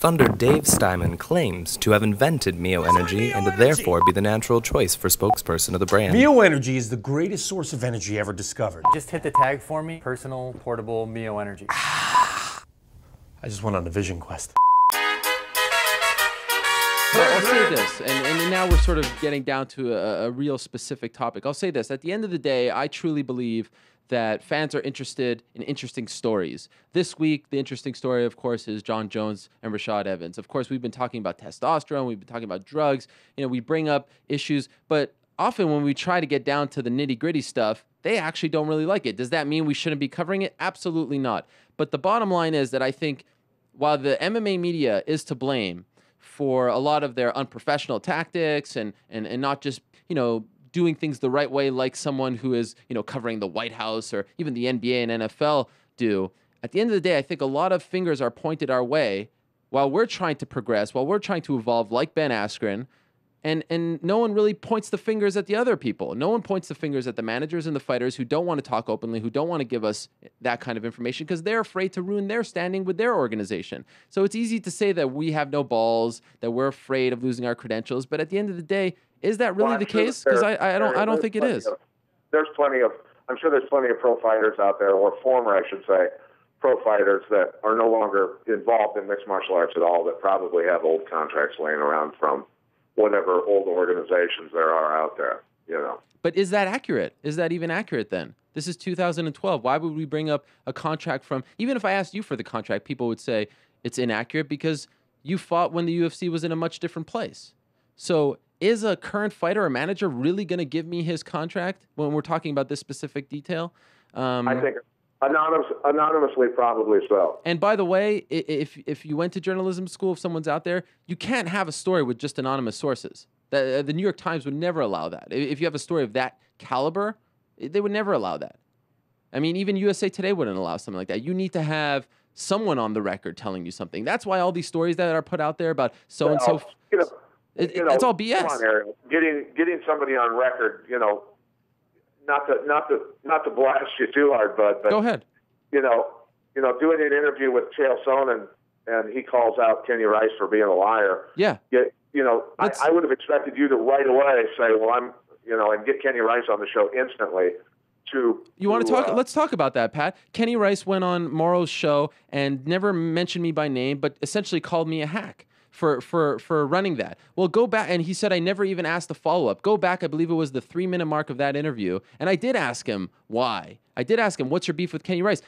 Thunder Dave Steinman claims to have invented Mio Energy and to therefore be the natural choice for spokesperson of the brand. Mio Energy is the greatest source of energy ever discovered. Just hit the tag for me. Personal, portable Mio Energy. I just went on a vision quest. Well, I'll say this, and now we're sort of getting down to a real specific topic. I'll say this. At the end of the day, I truly believe that fans are interested in interesting stories. This week, the interesting story, of course, is John Jones and Rashad Evans. Of course, we've been talking about testosterone. We've been talking about drugs. You know, we bring up issues, but often when we try to get down to the nitty-gritty stuff, they actually don't really like it. Does that mean we shouldn't be covering it? Absolutely not. But the bottom line is that I think while the MMA media is to blame for a lot of their unprofessional tactics and not just, you know, doing things the right way like someone who is, you know, covering the White House or even the NBA and NFL do, at the end of the day, I think a lot of fingers are pointed our way while we're trying to progress, while we're trying to evolve like Ben Askren, and no one really points the fingers at the other people. No one points the fingers at the managers and the fighters who don't want to talk openly, who don't want to give us that kind of information because they're afraid to ruin their standing with their organization. So it's easy to say that we have no balls, that we're afraid of losing our credentials, but at the end of the day, is that really the case? Because I don't think it is. I'm sure there's plenty of pro fighters out there, or former, I should say, pro fighters that are no longer involved in mixed martial arts at all that probably have old contracts laying around from whatever old organizations there are out there, you know. But is that accurate? Is that even accurate then? This is 2012. Why would we bring up a contract from, even if I asked you for the contract, people would say it's inaccurate because you fought when the UFC was in a much different place. So is a current fighter or manager really going to give me his contract when we're talking about this specific detail? I think anonymously, probably so. And by the way, if you went to journalism school, if someone's out there, you can't have a story with just anonymous sources. The New York Times would never allow that. If you have a story of that caliber, they would never allow that. I mean, even USA Today wouldn't allow something like that. You need to have someone on the record telling you something. That's why all these stories that are put out there about so-and-so, it's all BS. Come on, Ariel. Getting somebody on record, you know, not to blast you too hard, but go ahead. You know, doing an interview with Chael Sonnen and he calls out Kenny Rice for being a liar. Yeah. You know, I would have expected you to right away say, well, and get Kenny Rice on the show instantly. You want to talk? Let's talk about that, Pat. Kenny Rice went on Morrow's show and never mentioned me by name, but essentially called me a hack for running that. Well, go back, and he said I never even asked a follow-up. Go back, I believe it was the 3-minute mark of that interview, and I did ask him why. I did ask him, what's your beef with Kenny Rice?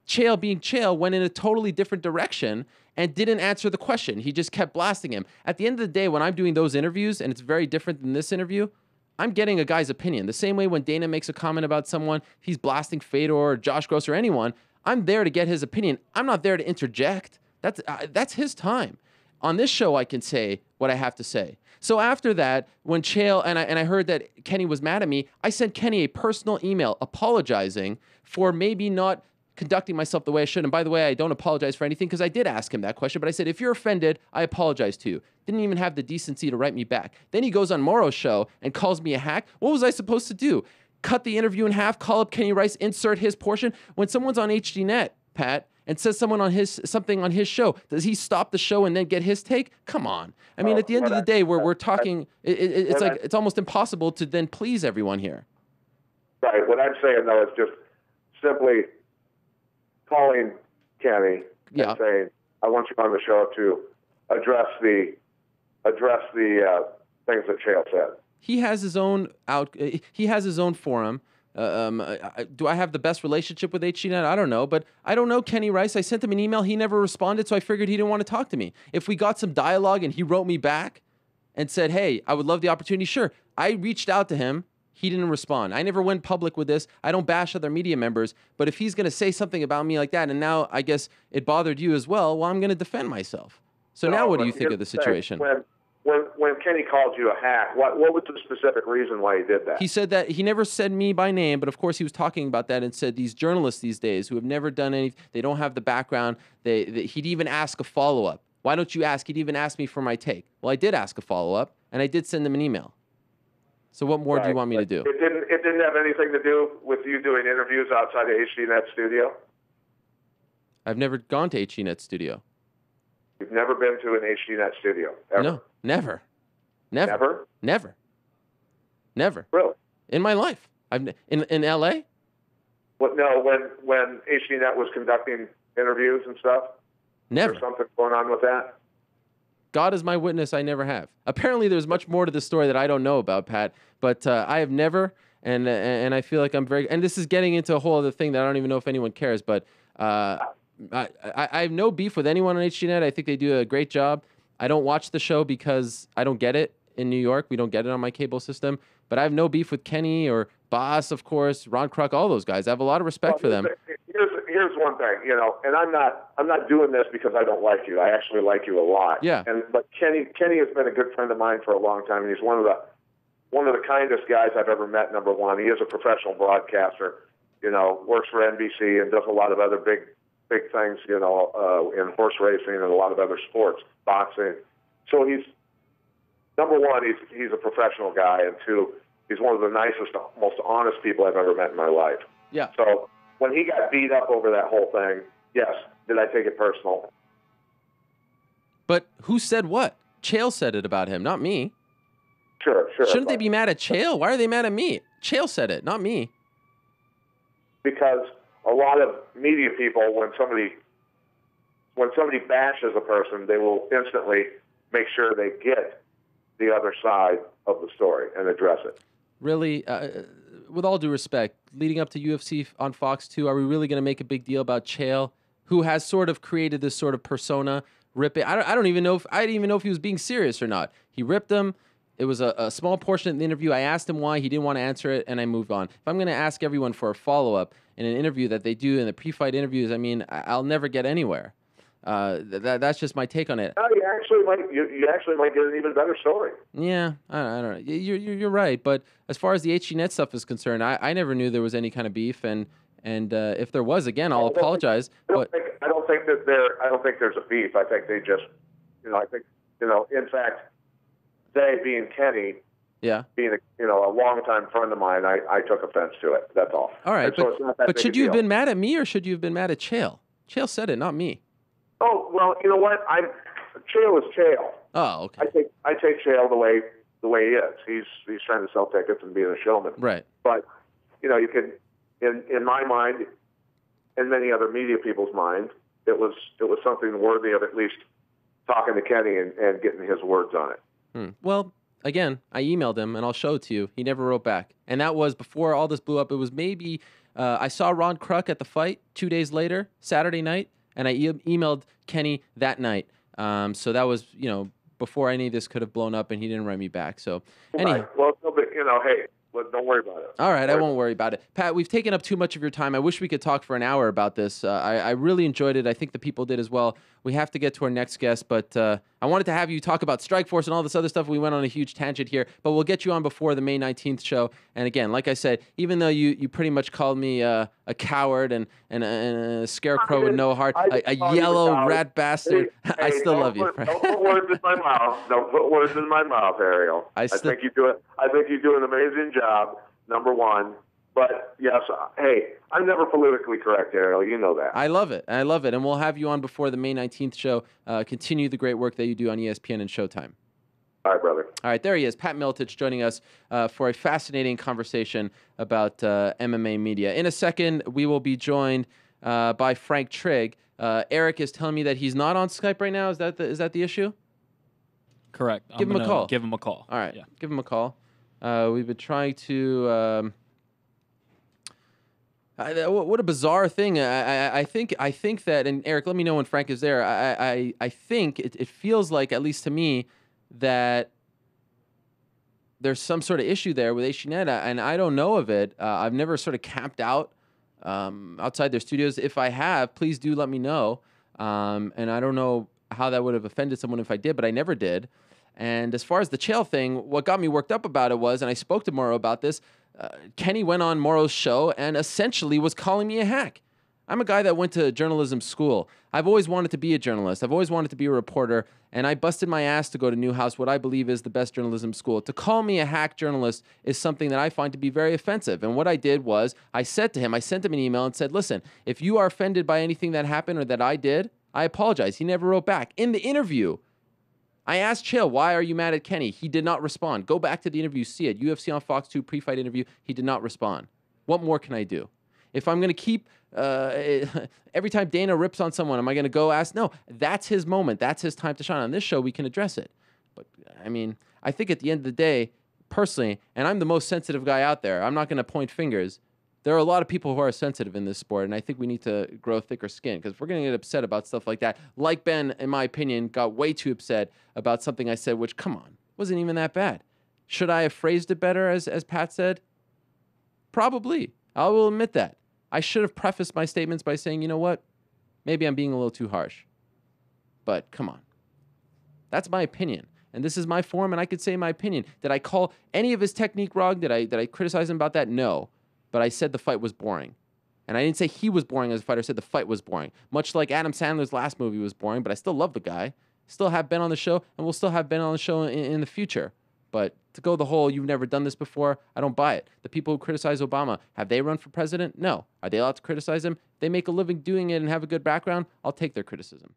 Chael, being Chael, went in a totally different direction and didn't answer the question. He just kept blasting him. At the end of the day, when I'm doing those interviews, and it's very different than this interview, I'm getting a guy's opinion. The same way when Dana makes a comment about someone, if he's blasting Fedor or Josh Gross or anyone, I'm there to get his opinion. I'm not there to interject. That's his time. On this show, I can say what I have to say. So after that, when Chael, and I heard that Kenny was mad at me, I sent Kenny a personal email apologizing for maybe not conducting myself the way I should. And by the way, I don't apologize for anything because I did ask him that question, but I said, if you're offended, I apologize to you. Didn't even have the decency to write me back. Then he goes on Morrow's show and calls me a hack. What was I supposed to do? Cut the interview in half, call up Kenny Rice, insert his portion? When someone's on HDNet, Pat, and says something on his show, does he stop the show and then get his take? Come on. I mean, at the end of the day, we're talking, it's almost impossible to then please everyone here. Right. What I'm saying, though, is just simply calling Kenny and saying, I want you on the show to address the things that Chael said. He has his own forum. Do I have the best relationship with HDNet? I don't know, but I don't know Kenny Rice. I sent him an email. He never responded, so I figured he didn't want to talk to me. If we got some dialogue and he wrote me back and said, hey, I would love the opportunity, sure. I reached out to him. He didn't respond. I never went public with this. I don't bash other media members, but if he's going to say something about me like that, and now I guess it bothered you as well, well, I'm going to defend myself. So now what do you think of the situation? When Kenny called you a hack, what was the specific reason why he did that? He said that he never said me by name, but of course he was talking about that and said these journalists these days who have never done anything, they don't have the background, he'd even ask a follow-up. Why don't you ask? He'd even ask me for my take. Well, I did ask a follow-up, and I did send him an email. So what more do you want me to do? It didn't have anything to do with you doing interviews outside of HDNet studio? I've never gone to HDNet studio. You've never been to an HDNet studio, ever? No, never. Never? Never. Really? In my life. In LA? What? No, when HDNet was conducting interviews and stuff? Never. There's something going on with that? God is my witness, I never have. Apparently, there's much more to the story that I don't know about, Pat, but I have never, and I feel like I'm very, and this is getting into a whole other thing that I don't even know if anyone cares, but I have no beef with anyone on HDNet. I think they do a great job. I don't watch the show because I don't get it in New York. We don't get it on my cable system, but I have no beef with Kenny or Boss, of course, Ron Kruk, all those guys. I have a lot of respect for them. Here's one thing, and I'm not doing this because I don't like you. I actually like you a lot. Yeah. But Kenny has been a good friend of mine for a long time, and he's one of the kindest guys I've ever met. Number one, he is a professional broadcaster. Works for NBC and does a lot of other big things. In horse racing and a lot of other sports, boxing. So he's number one. He's a professional guy, and two, he's one of the nicest, most honest people I've ever met in my life. Yeah. So when he got beat up over that whole thing, yes, did I take it personal? But who said what? Chael said it about him, not me. Sure. Shouldn't they be mad at Chael? Why are they mad at me? Chael said it, not me. Because a lot of media people, when somebody bashes a person, they will instantly make sure they get the other side of the story and address it. Really, with all due respect, leading up to UFC on Fox 2, are we really going to make a big deal about Chael, who has sort of created this sort of persona, rip it? I didn't even know if he was being serious or not. He ripped him. It was a small portion of the interview. I asked him why. He didn't want to answer it, and I moved on. If I'm going to ask everyone for a follow-up in an interview that they do in the pre-fight interviews, I mean, I'll never get anywhere. That's just my take on it. No, you actually might get an even better story. Yeah, I don't know. You're right, but as far as the HDNet stuff is concerned, I never knew there was any kind of beef, and if there was, again, I'll apologize. I don't think there's a beef. I think they just, in fact, they being Kenny, yeah, being a longtime friend of mine, I took offense to it. That's all. All right, but should you have deal. been mad at me or should you have been mad at Chael? Chael said it, not me. Oh well, you know what? Chael is Chael. Oh, okay. I take Chael the way he is. He's trying to sell tickets and being a showman. Right. But you can, in my mind, and many other media people's mind, it was something worthy of at least talking to Kenny and getting his words on it. Well, again, I emailed him, and I'll show it to you. He never wrote back. And that was before all this blew up. It was maybe, I saw Ron Kruk at the fight 2 days later, Saturday night, and I emailed Kenny that night. So that was, before any of this could have blown up, and he didn't write me back. So, Right. Well, hey, don't worry about it. All right, I won't worry about it. Pat, we've taken up too much of your time. I wish we could talk for an hour about this. I really enjoyed it. I think the people did as well. We have to get to our next guest, but I wanted to have you talk about Strikeforce and all this other stuff. We went on a huge tangent here, but we'll get you on before the May 19th show. And again, like I said, even though you pretty much called me a coward and a scarecrow with no heart, a yellow rat bastard, I still love you. Don't put words in my mouth. Don't put words in my mouth, Ariel. I think you do it. I think you do an amazing job. Number one. But yes, hey, I'm never politically correct, Ariel. You know that. I love it. And we'll have you on before the May 19th show. Continue the great work that you do on ESPN and Showtime. All right, brother. All right, there he is, Pat Miletich, joining us for a fascinating conversation about MMA media. In a second, we will be joined by Frank Trigg. Eric is telling me that he's not on Skype right now. Is that the issue? Correct. Give him a call. Give him a call. All right, yeah. Give him a call. We've been trying to. What a bizarre thing! I think that, and Eric, let me know when Frank is there. I think it feels like, at least to me, that there's some sort of issue there with HDNet, and I don't know of it. I've never sort of camped out outside their studios. If I have, please do let me know. And I don't know how that would have offended someone if I did, but I never did. And as far as the Chael thing, what got me worked up about it was, and I spoke to Morrow about this, Kenny went on Morrow's show and essentially was calling me a hack. I'm a guy that went to journalism school. I've always wanted to be a journalist. I've always wanted to be a reporter, and I busted my ass to go to Newhouse, what I believe is the best journalism school. To call me a hack journalist is something that I find to be very offensive. And what I did was I said to him, I sent him an email and said, listen, if you are offended by anything that happened or that I did, I apologize. He never wrote back. In the interview, I asked Chael, why are you mad at Kenny? He did not respond. Go back to the interview, see it. UFC on Fox 2 pre-fight interview. He did not respond. What more can I do? If I'm going to keep, every time Dana rips on someone, am I going to go ask? No, that's his moment. That's his time to shine. On this show, we can address it. But, I mean, I think at the end of the day, personally, and I'm the most sensitive guy out there, I'm not going to point fingers. There are a lot of people who are sensitive in this sport, and I think we need to grow thicker skin because if we're going to get upset about stuff like that, like Ben, in my opinion, got way too upset about something I said, which, come on, wasn't even that bad. Should I have phrased it better, as Pat said? Probably. I will admit that. I should have prefaced my statements by saying, you know what? Maybe I'm being a little too harsh. But come on. That's my opinion. And this is my forum, and I could say my opinion. Did I call any of his technique wrong? Did I criticize him about that? No. But I said the fight was boring. And I didn't say he was boring as a fighter. I said the fight was boring. Much like Adam Sandler's last movie was boring, but I still love the guy. Still have Ben on the show, and we'll still have Ben on the show in the future. But to go the whole, you've never done this before, I don't buy it. The people who criticize Obama, have they run for president? No. Are they allowed to criticize him? If they make a living doing it and have a good background, I'll take their criticism.